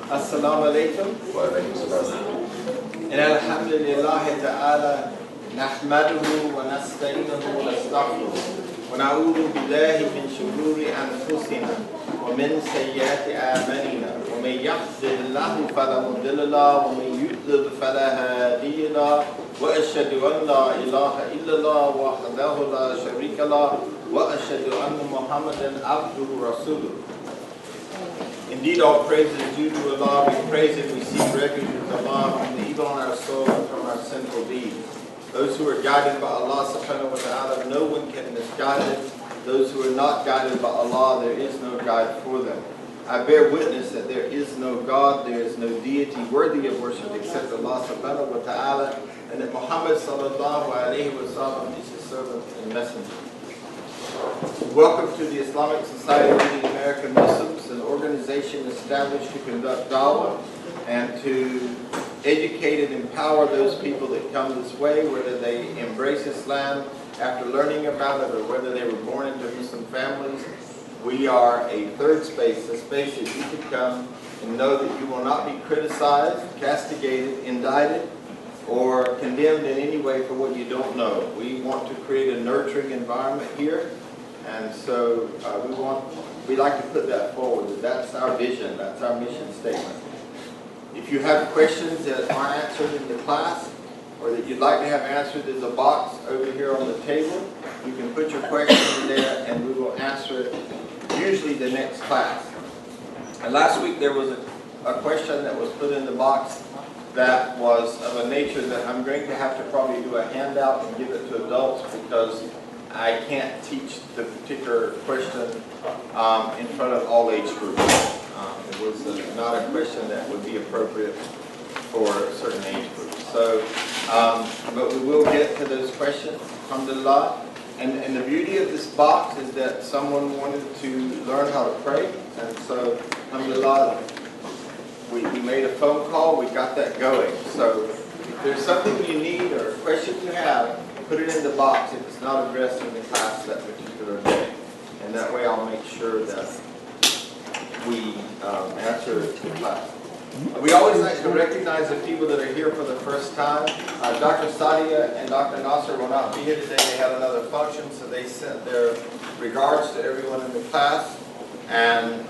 Assalamu alaikum. إن الحمد لله تعالى نحمده ونستعينه ونستغفره ونعوذ بالله من شرور أنفسنا ومن سيئات أعمالنا ومن يهده الله فلا مضل له ومن يضلل فلا هادي له وأشهد أن لا إله إلا الله وحده لا شريك له وأشهد أن محمدا عبده ورسوله. Indeed, all praise is due to Allah. We praise and we seek refuge with Allah from the evil in our soul and from our sinful deeds. Those who are guided by Allah subhanahu wa ta'ala, no one can misguide them. Those who are not guided by Allah, there is no guide for them. I bear witness that there is no God, there is no deity worthy of worship except Allah subhanahu wa ta'ala, and that Muhammad sallallahu alayhi wa sallam is his servant and messenger. Welcome to the Islamic Society of the American Muslims, an organization established to conduct dawah and to educate and empower those people that come this way, whether they embrace Islam after learning about it or whether they were born into Muslim families. We are a third space, a space that you can come and know that you will not be criticized, castigated, indicted, or condemned in any way for what you don't know. We want to create a nurturing environment here, and so we like to put that forward. That's our vision, that's our mission statement. If you have questions that aren't answered in the class, or that you'd like to have answered, there's a box over here on the table. You can put your question in there and we will answer it, usually the next class. And last week there was a question that was put in the box that was of a nature that I'm going to have to probably do a handout and give it to adults because I can't teach the particular question in front of all age groups. It was not a question that would be appropriate for certain age groups. So, but we will get to those questions, alhamdulillah. And the beauty of this box is that someone wanted to learn how to pray. And so, alhamdulillah, we made a phone call, we got that going. So if there's something you need or a question you have, put it in the box if it's not addressed in the class that particular day. And that way I'll make sure that we answer the class. We always like to recognize the people that are here for the first time. Dr. Sadia and Dr. Nasser will not be here today. They had another function, so they sent their regards to everyone in the class. And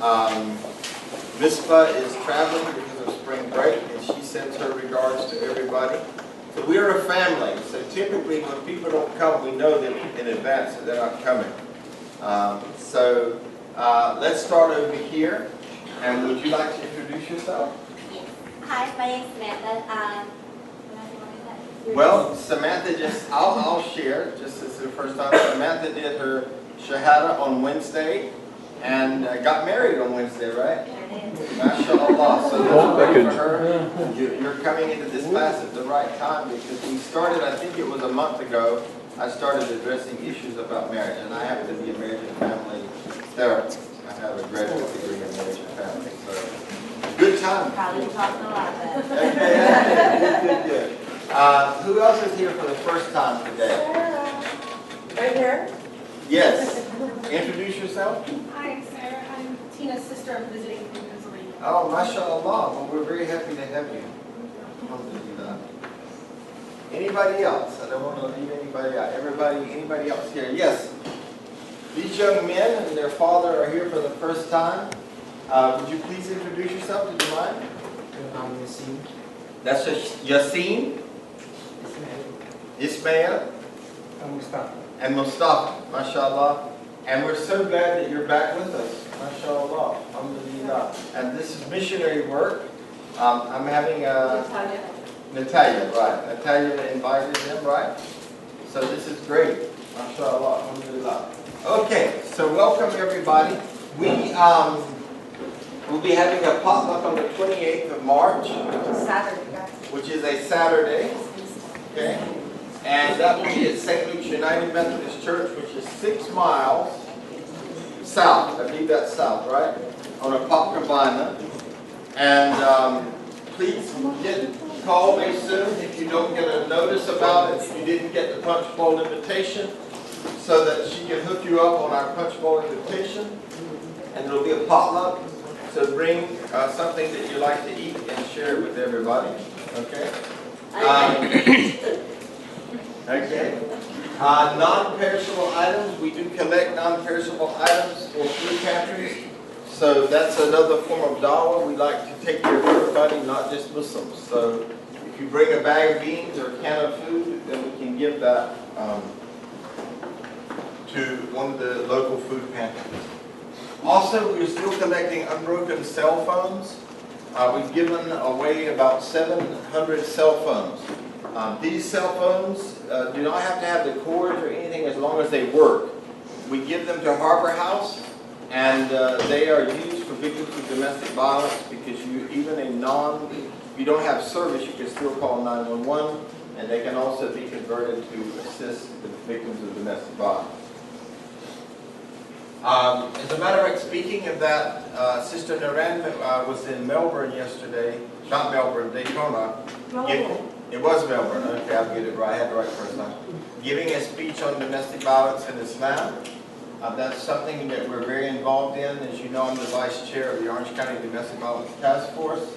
Mispa is traveling because of spring break, and she sends her regards to everybody. So we are a family, so typically when people don't come, we know them in advance that they're not coming. Let's start over here. And would you like to introduce yourself? Yes. Hi, my name is Samantha. Well, Samantha I'll share, just as the first time. Samantha did her Shahada on Wednesday and got married on Wednesday, right? MashaAllah. So that's great for her. You're coming into this class at the right time because we started, I think it was a month ago, I started addressing issues about marriage. And I happen to be a marriage and family therapist. I have a graduate degree in marriage and family. So, good time. Probably talking a lot then. Okay, good. Who else is here for the first time today? Right here? Yes. Introduce yourself. Hi, Sarah. I'm Tina's sister. I'm visiting from Pennsylvania. Oh, mashallah. Well, we're very happy to have you. Alhamdulillah. Anybody else? I don't want to leave anybody out. Anybody else here? Yes. These young men and their father are here for the first time. Would you please introduce yourself? Would you mind? I'm Yasin. That's Yasin, Ismail, I'm Mustafa. and Mustafa, mashallah. And we're so glad that you're back with us, mashallah, alhamdulillah. And this is missionary work. I'm having Natalia, right. Natalia invited them, right? So this is great, mashallah, alhamdulillah. Okay, so welcome everybody. We'll be having a potluck on the 28th of March, which is a Saturday. Okay, and that will be at St. Luke's United Methodist Church, which is 6 miles south. I believe that's south, right? On a Copacabana. And please call me soon if you don't get a notice about it, if you didn't get the punch bowl invitation, so that she can hook you up on our punch bowl invitation. And it'll be a potluck. So bring something that you like to eat and share it with everybody. Okay? Okay. Non-perishable items. We do collect non-perishable items for food pantries. So that's another form of dawah. We like to take care of everybody, not just Muslims. So if you bring a bag of beans or a can of food, then we can give that to one of the local food pantries. Also, we're still collecting unbroken cell phones. We've given away about 700 cell phones. These cell phones do not have to have the cords or anything as long as they work. We give them to Harbor House, and they are used for victims of domestic violence because if you don't have service, you can still call 911, and they can also be converted to assist the victims of domestic violence. As a matter of fact, speaking of that, Sister Naran was in Melbourne yesterday, not Melbourne, Daytona. It was Melbourne, okay, I'll get it right, I had it right first time. Giving a speech on domestic violence in Islam. That's something that we're very involved in. As you know, I'm the Vice Chair of the Orange County Domestic Violence Task Force.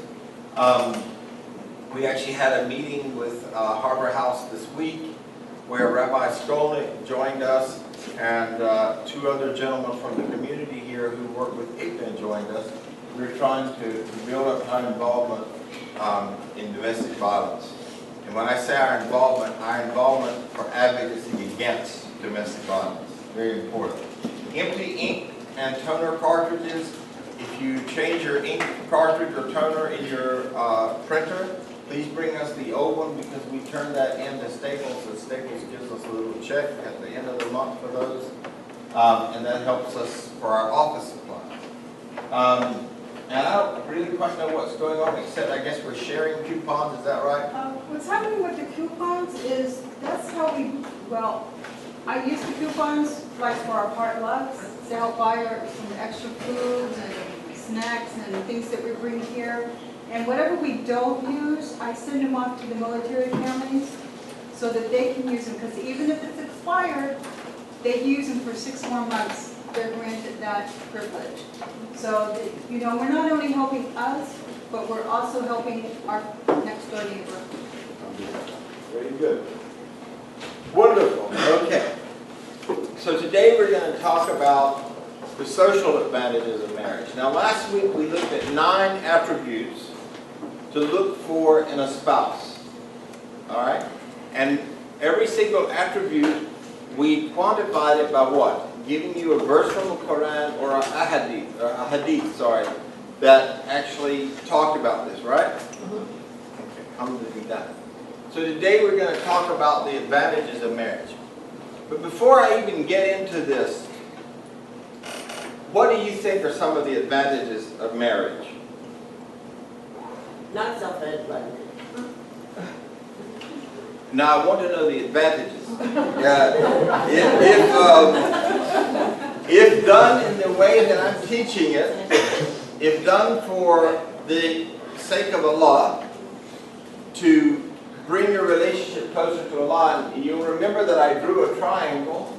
We actually had a meeting with Harbor House this week where Rabbi Skolnick joined us, and 2 other gentlemen from the community here who work with ICNA joined us. We're trying to build up our involvement in domestic violence. And when I say our involvement for advocacy against domestic violence, very important. Empty ink and toner cartridges. If you change your ink cartridge or toner in your printer, please bring us the old one because we turn that in to Staples, and Staples gives us a little check at the end of the month for those, and that helps us for our office supplies. And I don't really quite know what's going on, except I guess we're sharing coupons, is that right? What's happening with the coupons is, that's how I use the coupons like for our potlucks to help buy some extra foods and snacks and things that we bring here. And whatever we don't use, I send them off to the military families so that they can use them. Because even if it's expired, they use them for 6 more months. They're granted that privilege. So, we're not only helping us, but we're also helping our next door neighbor. Very good. Wonderful. Okay. So today we're going to talk about the social advantages of marriage. Now last week we looked at 9 attributes to look for in a spouse. All right? And every single attribute, we quantified it by what? Giving you a verse from the Quran or a hadith, that actually talked about this, right? Okay, I'm going to do that. So today we're going to talk about the advantages of marriage. But before I even get into this, what do you think are some of the advantages of marriage? Lots of advantages. Now I want to know the advantages. If done in the way that I'm teaching it, if done for the sake of Allah, to bring your relationship closer to Allah, and you'll remember that I drew a triangle,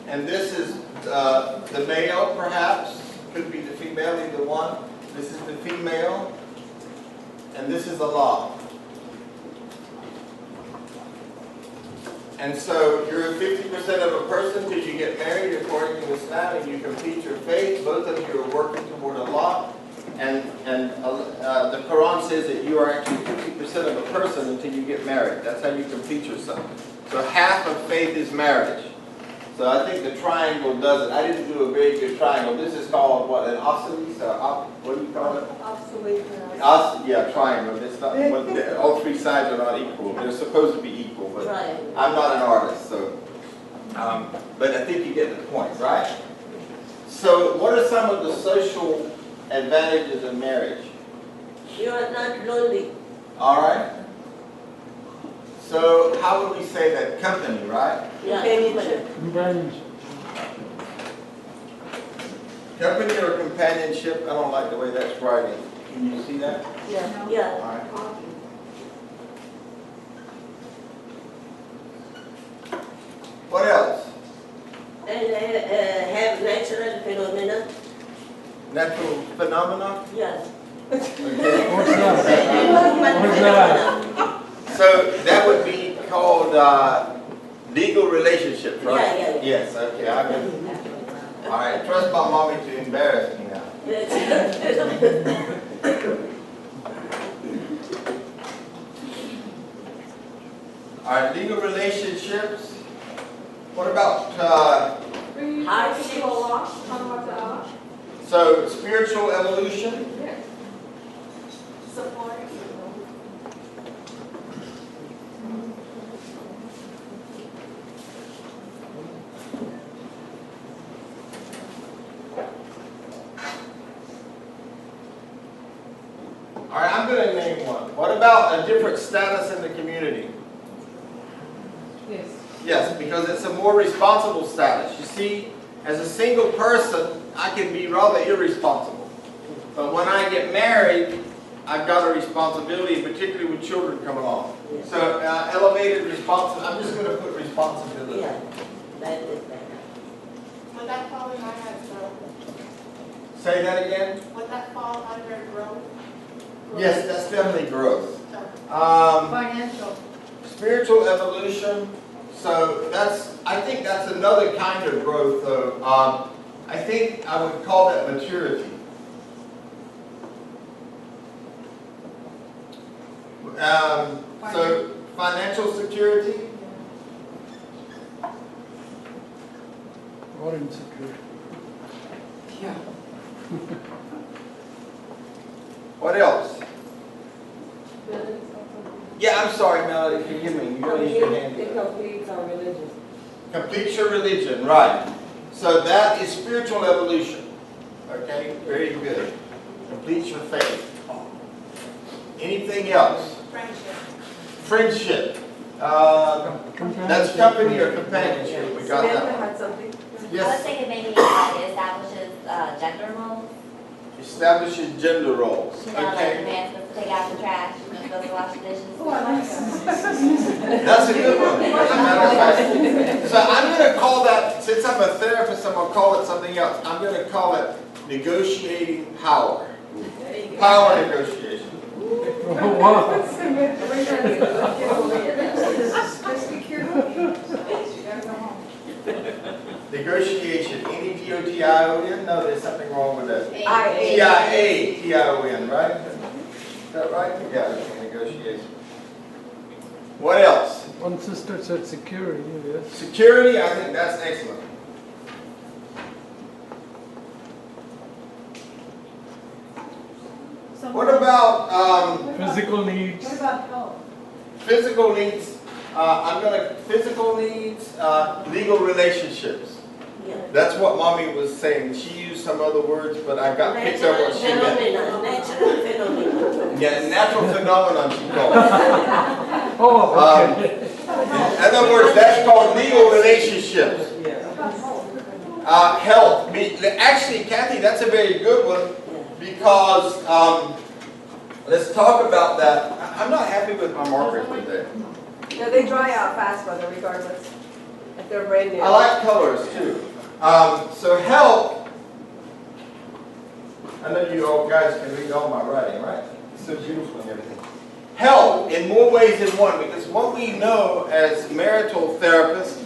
and this is the male, perhaps, could be the female, either one. This is the female, and this is Allah. And so you're 50% of a person till you get married according to Islam, and you complete your faith. Both of you are working toward Allah. And the Quran says that you are actually 50% of a person until you get married. That's how you complete yourself. So half of faith is marriage. So I think the triangle does it. I didn't do a very good triangle. This is called what, an oscillate? What do you call it? Obsolete. Yeah, triangle. It's not, all 3 sides are not equal. They're supposed to be equal, but Right. I'm not an artist, so. But I think you get the point, right? So what are some of the social advantages of marriage? You are not lonely. All right. So how would we say that? Company, right? Yeah. Company or companionship? I don't like the way that's writing. Can you see that? Yeah. All Yeah. right. What else? And have natural phenomena. Natural phenomena? Yes. Okay. What's that? So that would be called legal relationships, right? Yeah, yeah. Yes, okay. I can. All right, trust my mommy to embarrass me now. All right, legal relationships. What about so spiritual evolution? Support. All right, I'm going to name one. What about a different status in the community? Yes. Yes, because it's a more responsible status. You see, as a single person, I can be rather irresponsible. But when I get married, I've got a responsibility, particularly with children come along. So elevated responsibility, I'm just going to put responsibility. Yeah, that is better. Would that fall in under growth? Say that again? Would that fall under growth? Yes, that's definitely growth. Financial. Spiritual evolution, so I think that's another kind of growth though. I think I would call that maturity. So financial security, Or insecure. Yeah. what else? Yeah, I'm sorry, Melody, forgive me. You don't need your hand. It completes our religion. Completes your religion, right. So that is spiritual evolution. Okay, very good. Completes your faith. Anything else? Friendship. Friendship. That's company or companionship. We got that Samantha one. had something? I was Yes. thinking maybe it establishes gender roles. Establishes gender roles. You know, like the Okay. man's supposed to take out the trash, you're supposed to wash the dishes. Oh, I like that. That's a good one. As a matter of fact. So I'm going to call that, since I'm a therapist, I'm going to call it something else. I'm going to call it negotiating power. Power negotiation. Oh, wow. Just be careful. You gotta go home. Negotiation. N-E-G-O-T-I-O-N? No, there's something wrong with that. I-A. T-I-A-T-I-O-N, right? Is that right? Yeah, okay, negotiation. What else? One sister said security, yes. Security, I think that's excellent. So What about Physical needs. What about health? physical needs? Physical needs, legal relationships. Yeah. That's what Mommy was saying. She used some other words, but I got picked up what she meant. Natural phenomenon. Yeah, natural phenomenon she called it. Oh, okay. In other words, that's called legal relationships. Health. Actually, Kathy, that's a very good one because let's talk about that. I'm not happy with my markers today. No, they dry out fast, brother, regardless. If they're brand new. I like colors too. So health. I know you all guys can read all my writing, right? It's so beautiful and everything. Health in more ways than one, because what we know as marital therapists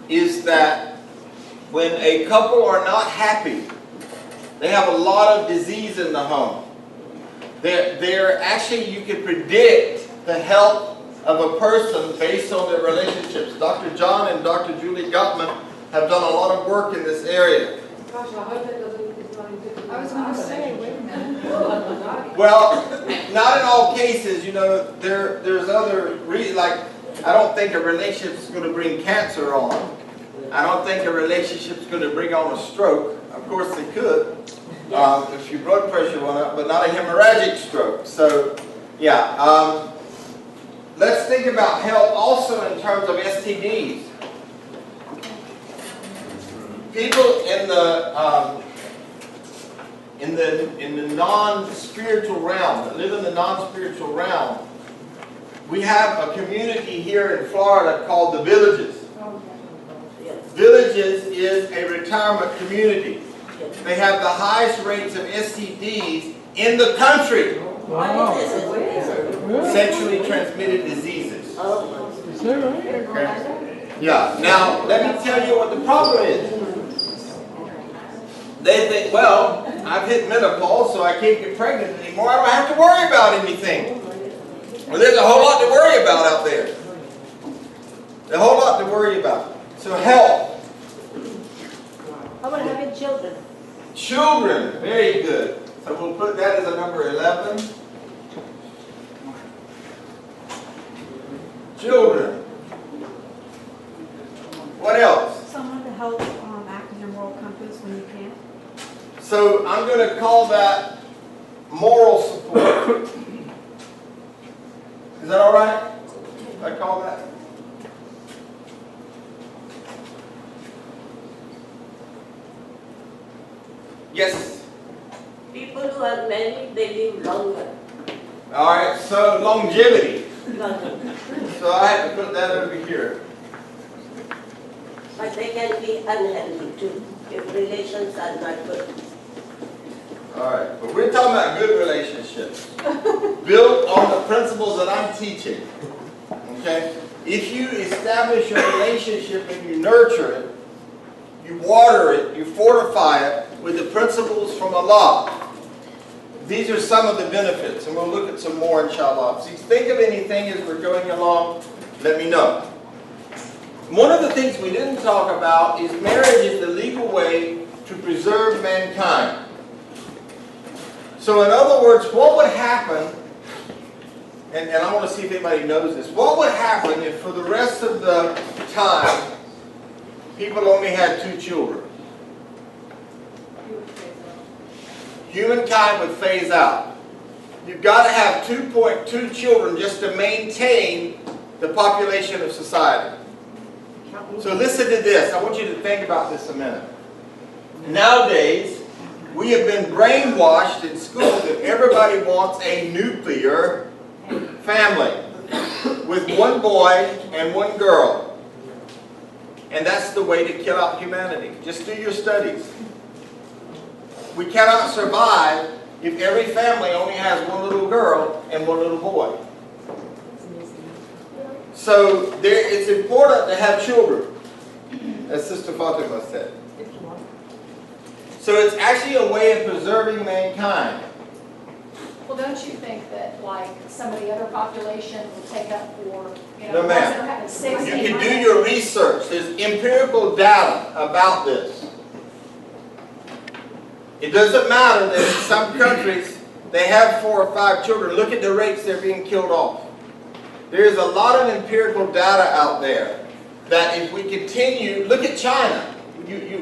is that when a couple are not happy, they have a lot of disease in the home. They're actually, you can predict the health of a person based on their relationships. Dr. John and Dr. Julie Gottman have done a lot of work in this area. Gosh, I hope that doesn't, it's not indicative. I was going to say, wait a minute. Well, not in all cases, you know, there's other reasons, like, I don't think a relationship is going to bring cancer on. I don't think a relationship is going to bring on a stroke. Of course it could, if your blood pressure went up, but not a hemorrhagic stroke. So, yeah. Let's think about health also in terms of STDs. People in the non-spiritual realm, that live in the non-spiritual realm, we have a community here in Florida called the Villages. Villages is a retirement community. They have the highest rates of STDs in the country. Wow. What is it? Really? Sexually transmitted diseases. Oh, Is that right? Okay. Yeah. Now, let me tell you what the problem is. They think, well, I've hit menopause, so I can't get pregnant anymore. I don't have to worry about anything. Well, there's a whole lot to worry about out there. A whole lot to worry about. So health. how about having children? Children. Very good. So we'll put that as a number 11. Children. What else? Someone to help act as your moral compass when you can't. So I'm going to call that moral support. Is that all right? I call that? Yes. People who are married, they live longer. All right. So longevity. Longer. So I have to put that over here. But they can be unhealthy too, if relations are not good. All right. But we're talking about good relationships, built on the principles that I'm teaching. Okay. If you establish a relationship and you nurture it, you water it, you fortify it with the principles from Allah. These are some of the benefits, and we'll look at some more, inshallah. If you think of anything as we're going along, let me know. One of the things we didn't talk about is marriage is the legal way to preserve mankind. So in other words, what would happen, and I want to see if anybody knows this, what would happen if for the rest of the time people only had 2 children? Humankind would phase out. You've got to have 2.2 children just to maintain the population of society. So listen to this. I want you to think about this a minute. Nowadays, we have been brainwashed in school that everybody wants a nuclear family with 1 boy and 1 girl. And that's the way to kill out humanity. Just do your studies. We cannot survive if every family only has 1 little girl and 1 little boy. So it's important to have children, as Sister Fatima said. So it's actually a way of preserving mankind. Well, don't you think that, like, some of the other population will take up for, you know, No, the ones ma'am. that are having 6, You 8, can 9, do your research. There's empirical data about this. It doesn't matter that in some countries they have 4 or 5 children. Look at the rates they're being killed off. There's a lot of empirical data out there that if we continue, look at China.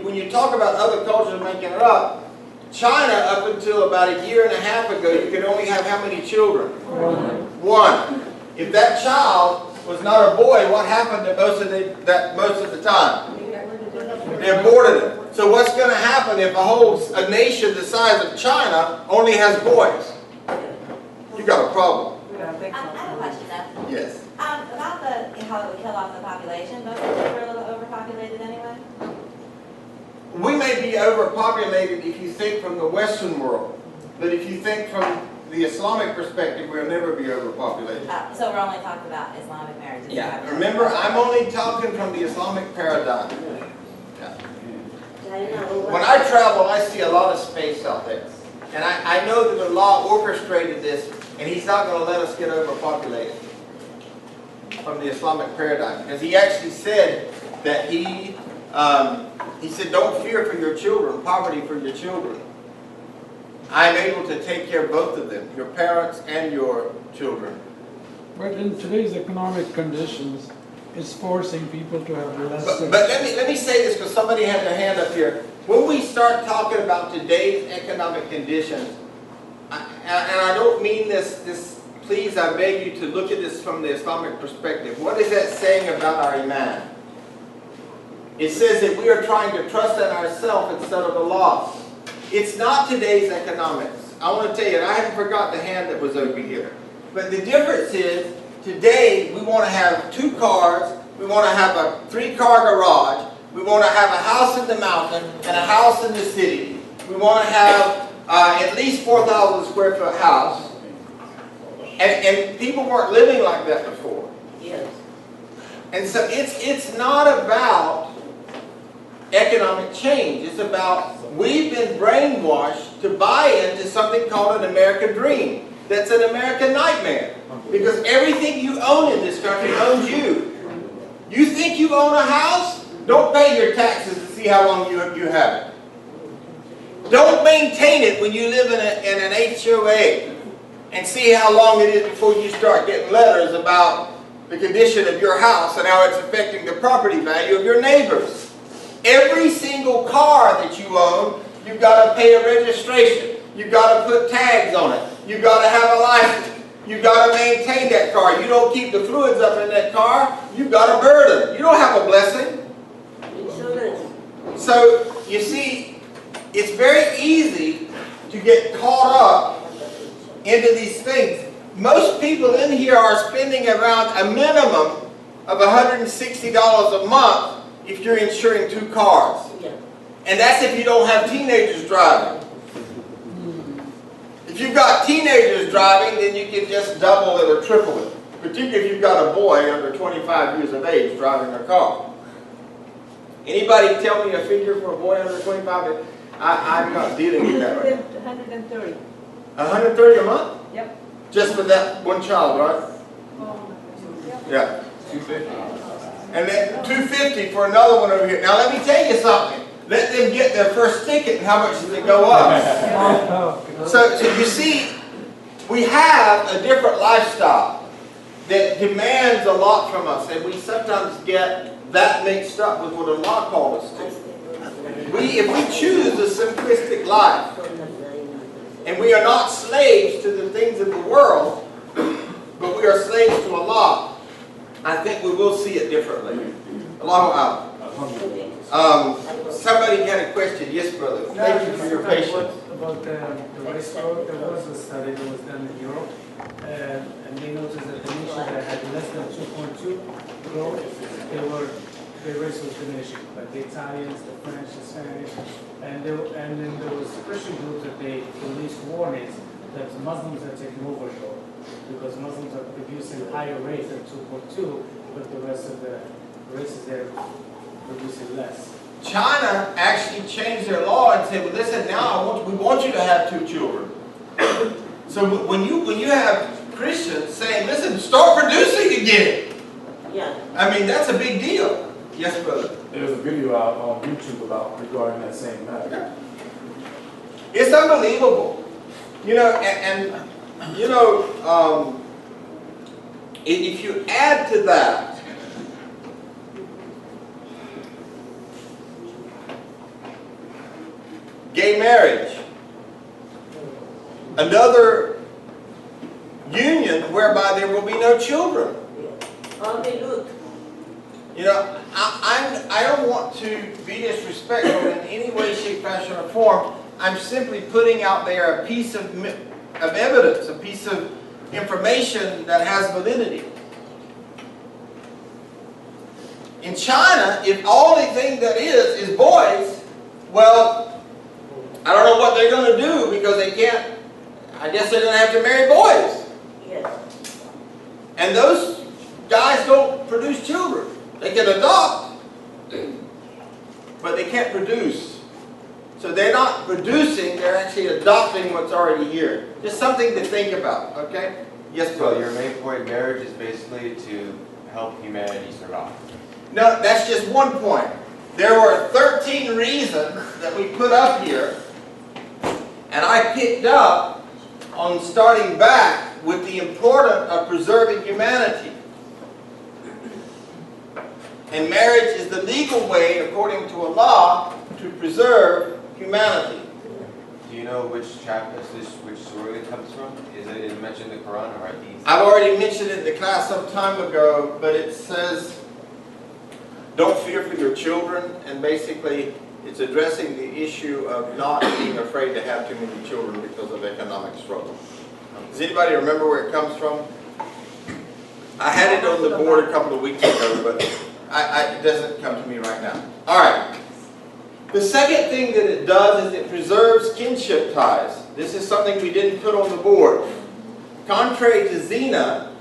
When you talk about other cultures making it up, China up until about a year and a half ago, you could only have how many children? 1. If that child was not a boy, what happened to most of the time? They aborted it. So what's going to happen if a nation the size of China only has boys? You got a problem. I have a question though. Yes. About how it would kill off the population, don't you think we're a little overpopulated anyway? We may be overpopulated if you think from the Western world, but if you think from the Islamic perspective, we'll never be overpopulated. So we're only talking about Islamic marriages. Yeah. Remember, I'm only talking from the Islamic paradigm. Yeah. When I travel, I see a lot of space out there. And I know that Allah orchestrated this, and He's not going to let us get overpopulated from the Islamic paradigm. Because He actually said that He said, don't fear for your children, poverty for your children. I am able to take care of both of them, your parents and your children. But in today's economic conditions, it's forcing people to have less. But let me say this, because somebody had their hand up here. When we start talking about today's economic conditions, and I don't mean this, please, I beg you to look at this from the Islamic perspective. What is that saying about our iman? It says that we are trying to trust in ourselves instead of Allah. It's not today's economics. I want to tell you, and I haven't forgot the hand that was over here. But the difference is, today we want to have 2 cars, we want to have a 3-car garage, we want to have a house in the mountain and a house in the city. We want to have at least 4,000 square foot house. And people weren't living like that before. Yes. And so it's not about economic change. It's about, we've been brainwashed to buy into something called an American dream. That's an American nightmare. Because everything you own in this country owns you. You think you own a house? Don't pay your taxes to see how long you have it. Don't maintain it when you live in an HOA and see how long it is before you start getting letters about the condition of your house and how it's affecting the property value of your neighbors. Every single car that you own, you've got to pay a registration. You've got to put tags on it. You've got to have a license. You've got to maintain that car. You don't keep the fluids up in that car, you've got a burden. You don't have a blessing. Insurance. So, you see, it's very easy to get caught up into these things. Most people in here are spending around a minimum of $160 a month if you're insuring 2 cars. Yeah. And that's if you don't have teenagers driving. If you've got teenagers driving, then you can just double it or triple it. Particularly if you've got a boy under 25 years of age driving a car. Anybody tell me a figure for a boy under 25? I'm not dealing with that right now. 130. 130 a month? Yep. Just for that one child, right? Yeah. 250. And then 250 for another one over here. Now let me tell you something. Let them get their first ticket and how much does it go up? So you see, we have a different lifestyle that demands a lot from us, and we sometimes get that mixed up with what Allah called us to. If we choose a simplistic life, and we are not slaves to the things of the world, but we are slaves to Allah, I think we will see it differently. Allahu Akbar. Somebody had a question. Yes, brother. Thank you for your patience. About the rice growth, there was a study that was done in Europe, and they noticed that the nations that had less than 2.2 growth, their race was diminishing. Like the Italians, the French, the Spanish, and then there was Christian groups that they released warnings that Muslims are taking over growth because Muslims are producing higher rates than 2.2, but the rest of the races they're producing less. China actually changed their law and said, well, listen, now we want you to have 2 children. So when you have Christians saying, listen, start producing again. Yeah. I mean, that's a big deal. Yes, brother. There's a video out on YouTube regarding that same matter. Yeah. It's unbelievable. You know, and you know, if you add to that, gay marriage, another union whereby there will be no children. Only look. You know, I don't want to be disrespectful in any way, shape, fashion, or form. I'm simply putting out there a piece of evidence, a piece of information that has validity. In China, if all the thing that is boys, well, I don't know what they're going to do because they can't, I guess they're going to have to marry boys. Yes. And those guys don't produce children. They can adopt, but they can't produce. So they're not producing, they're actually adopting what's already here. Just something to think about, okay? Yes, So brother. your main point, marriage is basically to help humanity survive. No, that's just one point. There were 13 reasons that we put up here, and I picked up on starting back with the importance of preserving humanity. And marriage is the legal way, according to Allah, to preserve humanity. Do you know which chapter, which surah it comes from? Is it mentioned in the Quran or Hadith? I've already mentioned it in the class some time ago, but it says, don't fear for your children, and basically it's addressing the issue of not being afraid to have too many children because of economic struggle. Does anybody remember where it comes from? I had it on the board a couple of weeks ago, but it doesn't come to me right now. All right. The second thing that it does is it preserves kinship ties. This is something we didn't put on the board. Contrary to zina,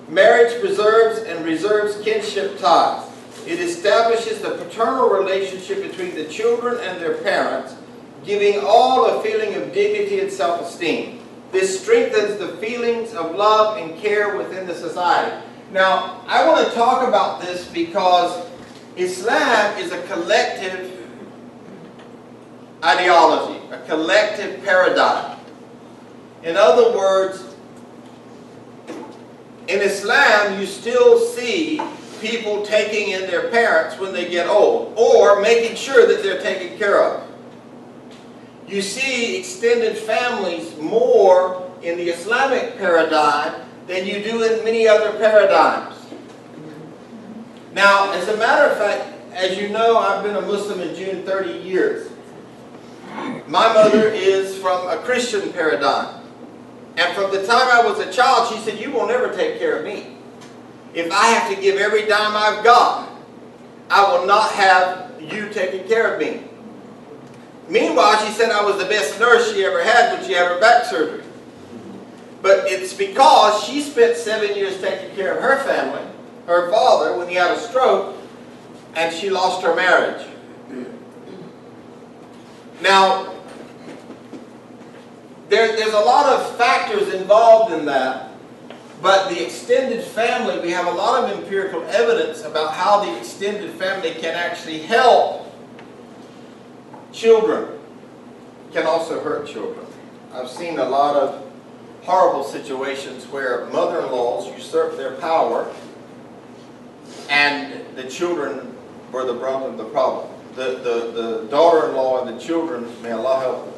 marriage preserves and reserves kinship ties. It establishes the paternal relationship between the children and their parents, giving all a feeling of dignity and self-esteem. This strengthens the feelings of love and care within the society. Now, I want to talk about this because Islam is a collective ideology, a collective paradigm. In other words, in Islam, you still see people taking in their parents when they get old, or making sure that they're taken care of. You see extended families more in the Islamic paradigm than you do in many other paradigms. Now, as a matter of fact, as you know, I've been a Muslim in June 30 years. My mother is from a Christian paradigm. And from the time I was a child, she said, "You will never take care of me. If I have to give every dime I've got, I will not have you taking care of me." Meanwhile, she said I was the best nurse she ever had when she had her back surgery. But it's because she spent 7 years taking care of her family, her father, when he had a stroke, and she lost her marriage. Now, there's a lot of factors involved in that, but the extended family, we have a lot of empirical evidence about how the extended family can actually help children, can also hurt children. I've seen a lot of horrible situations where mother-in-laws usurp their power and the children were the brunt of the problem. The daughter-in-law and the children, may Allah help them.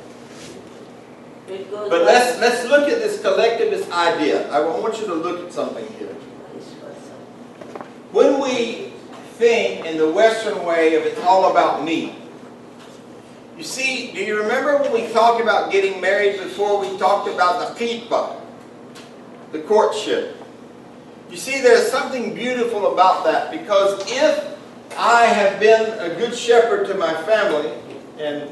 But let's look at this collectivist idea. I want you to look at something here. When we think in the Western way of it's all about me, you see, do you remember when we talked about getting married before, we talked about the khitbah, the courtship? You see, there's something beautiful about that, because if I have been a good shepherd to my family, and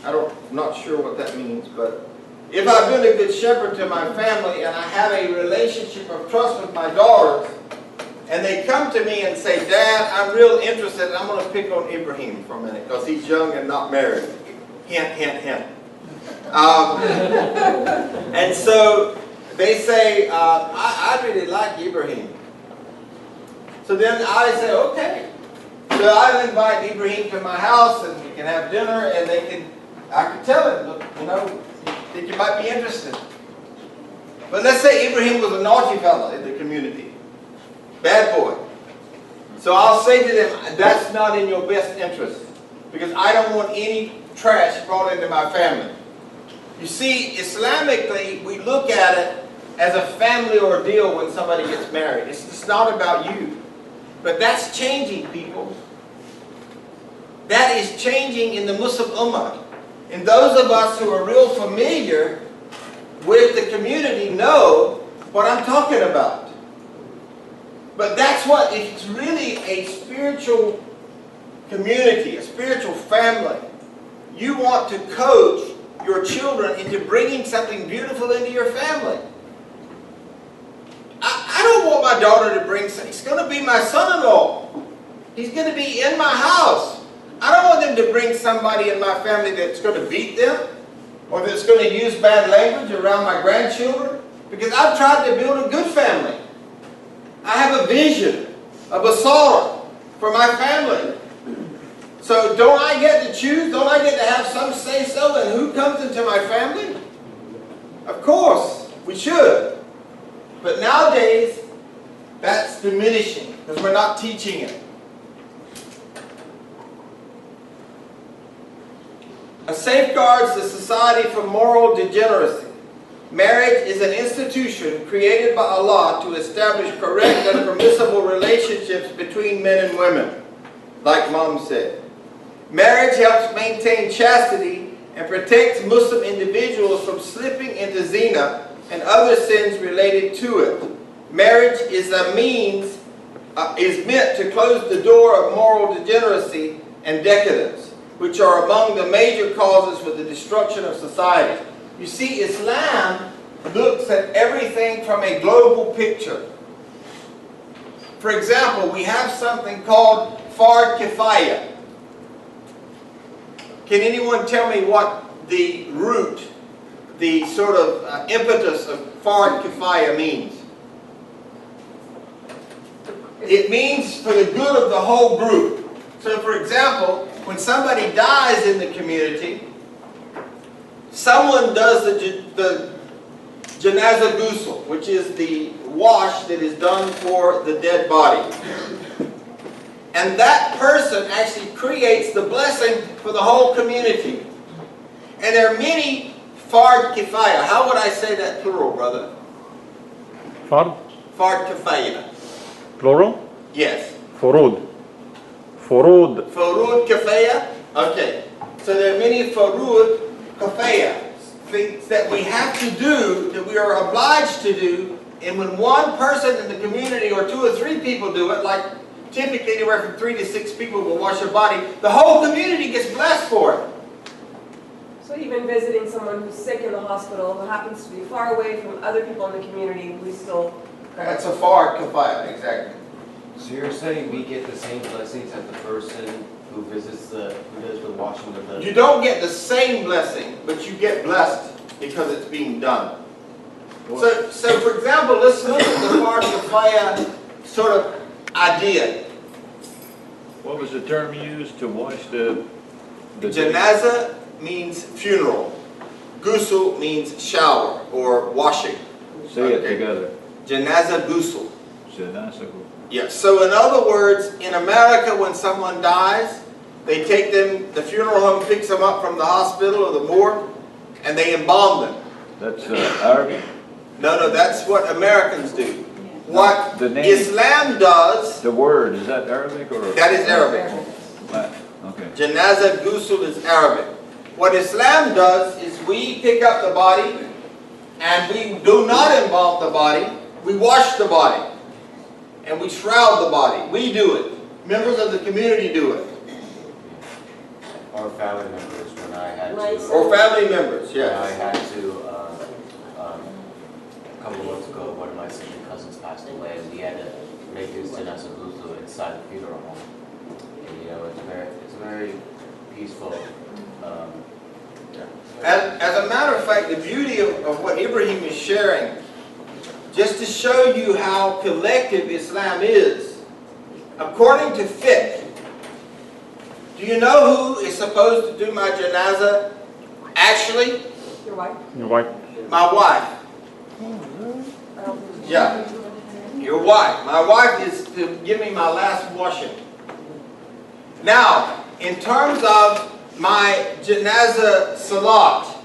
I'm not sure what that means, but if I've been a good shepherd to my family and I have a relationship of trust with my daughters, and they come to me and say, "Dad, I'm real interested," and I'm going to pick on Ibrahim for a minute because he's young and not married. Hint, hint, hint. And so they say, I really like Ibrahim. So then I say, okay. So I invite Ibrahim to my house and we can have dinner, and I can tell him, look, you know, I think you might be interested. But let's say Ibrahim was a naughty fellow in the community. Bad boy. So I'll say to them, that's not in your best interest, because I don't want any trash brought into my family. You see, Islamically, we look at it as a family ordeal when somebody gets married. It's not about you. But that's changing, people. That is changing in the Muslim Ummah. And those of us who are real familiar with the community know what I'm talking about. But that's what, it's really a spiritual community, a spiritual family. You want to coach your children into bringing something beautiful into your family. I don't want my daughter to bring something. He's going to be my son-in-law. He's going to be in my house. I don't want them to bring somebody in my family that's going to beat them or that's going to use bad language around my grandchildren, because I've tried to build a good family. I have a vision, a basara for my family. So don't I get to choose? Don't I get to have some say-so in who comes into my family? Of course, we should. But nowadays, that's diminishing because we're not teaching it. It safeguards the society from moral degeneracy. Marriage is an institution created by Allah to establish correct and permissible relationships between men and women, like Mom said. Marriage helps maintain chastity and protects Muslim individuals from slipping into zina and other sins related to it. Marriage is a means is meant to close the door of moral degeneracy and decadence, which are among the major causes for the destruction of society. You see, Islam looks at everything from a global picture. For example, we have something called Fard Kifaya. Can anyone tell me what the root, the sort of impetus of Fard Kifaya means? It means for the good of the whole group. So for example, when somebody dies in the community, someone does the Janazah Ghusl, which is the wash that is done for the dead body. And that person actually creates the blessing for the whole community. And there are many Fard Kifaya. How would I say that plural, brother? Fard? Fard Kifaya. Plural? Yes. Furud. Furud. Furud Kifaya? Okay. So there are many Furud Kifaya. Things that we have to do, that we are obliged to do, and when one person in the community or 2 or 3 people do it, like typically anywhere from 3 to 6 people will wash their body, the whole community gets blessed for it. So even visiting someone who's sick in the hospital who happens to be far away from other people in the community, we still... That's a Fard Kifaya, exactly. So you're saying we get the same blessings as the person who visits who does the washing of the... You don't get the same blessing, but you get blessed because it's being done. So for example, let's look at the Fard Kifaya sort of idea. What was the term used to wash the Janazah means funeral. Ghusl means shower or washing. Say it together. Janazah Ghusl. Janazah Ghusl. Yes. So in other words, in America, when someone dies, they take them, the funeral home picks them up from the hospital or the morgue, and they embalm them. That's Arabic? No, that's what Americans do. What The name, Islam does... the word, is that Arabic or? That is Arabic. Okay. Janazah Ghusl is Arabic. What Islam does is we pick up the body and we do not embalm the body, we wash the body. And we shroud the body. We do it. Members of the community do it. Or family members when I had to... Or family members, yes. When I had to, a couple of months ago, one of my second cousins passed away, and we had to make his Janazah Ghusl inside the funeral home. And, you know, it's very peaceful. As a matter of fact, the beauty of what Ibrahim is sharing, just to show you how collective Islam is, according to fiqh, do you know who is supposed to do my janazah? Actually? Your wife? Your wife? My wife. Yeah. Your wife. My wife is to give me my last washing. Now, in terms of my janazah salat,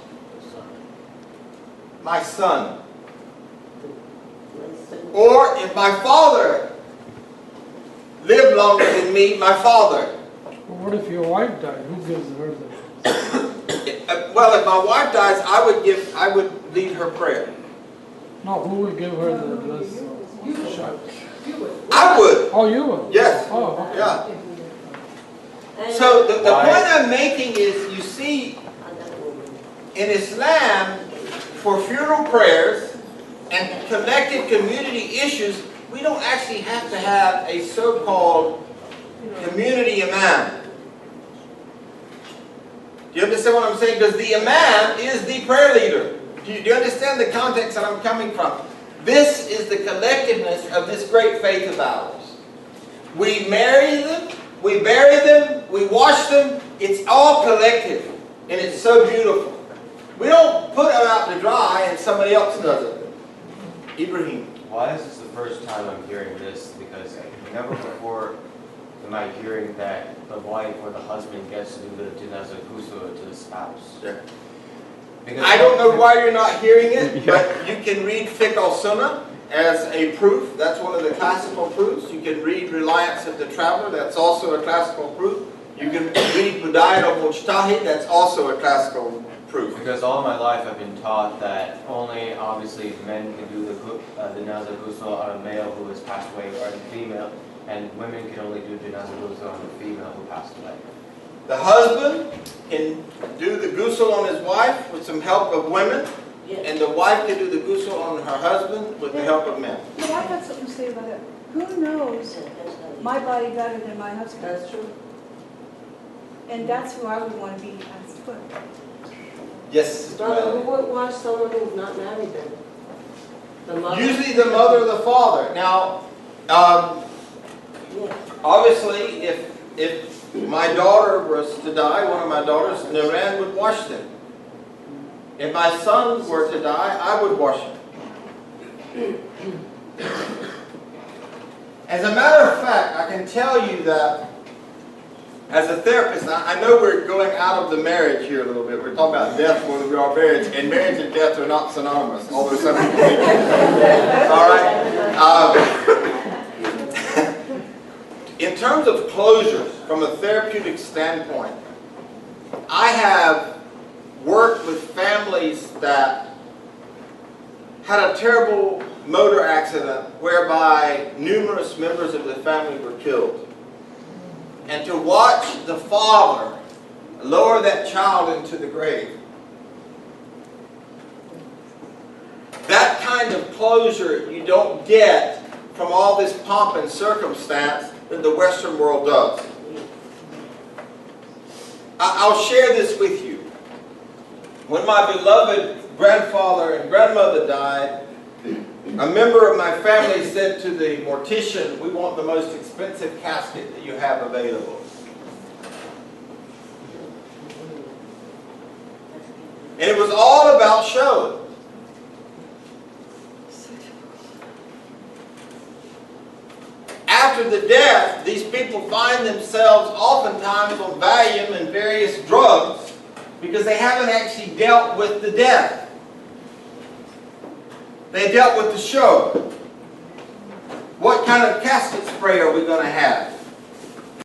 my son. Or if my father lived longer than me, my father. But what if your wife died? Who gives her the... Well, if my wife dies, I would lead her prayer. No, who will give her the blessing? I would. Oh, you would? Yes. Oh, okay. Yeah. So the point I'm making is, you see, in Islam, for funeral prayers and connected community issues, we don't actually have to have a so-called community imam. Do you understand what I'm saying? Because the imam is the prayer leader. Do you understand the context that I'm coming from? This is the collectiveness of this great faith of ours. We marry them, we bury them, we wash them. It's all collective, and it's so beautiful. We don't put them out to dry and somebody else does it. Ibrahim. Why is this the first time I'm hearing this? Because never before am I hearing that the wife or the husband gets to do the Janazah Ghusl to the spouse. Yeah. Because I don't know why you're not hearing it, but you can read Fiqh al-Sunnah as a proof. That's one of the classical proofs. You can read Reliance of the Traveler. That's also a classical proof. You can read Budayat al-Mujtahid. That's also a classical proof. Because all my life I've been taught that only obviously men can do the Janazah Ghusl on a male who has passed away, or a female and women can only do janazah ghusl on the female who passed away. The husband can do the ghusl on his wife with some help of women, Yes. and the wife can do the ghusl on her husband with the help of men. But I got something to say about that. Who knows my body better than my husband? That's true. And that's who I would want to be as foot. Yes, Sister Brother, who Melanie. would watch someone who's not married then? The mother? Usually the mother or the father. Now, Yes. obviously, if my daughter was to die, one of my daughters, Naran would wash them. If my son were to die, I would wash him. As a matter of fact, I can tell you that as a therapist, I know we're going out of the marriage here a little bit. We're talking about death more than we are marriage, and marriage and death are not synonymous, although some people think it is. All right? In terms of closures, from a therapeutic standpoint, I have worked with families that had a terrible motor accident whereby numerous members of the family were killed. And to watch the father lower that child into the grave, that kind of closure you don't get from all this pomp and circumstance that the Western world does. I'll share this with you. When my beloved grandfather and grandmother died, a member of my family said to the mortician, "We want the most expensive casket that you have available." And it was all about show. After the death, these people find themselves oftentimes on Valium and various drugs because they haven't actually dealt with the death. They dealt with the show. What kind of casket spray are we going to have?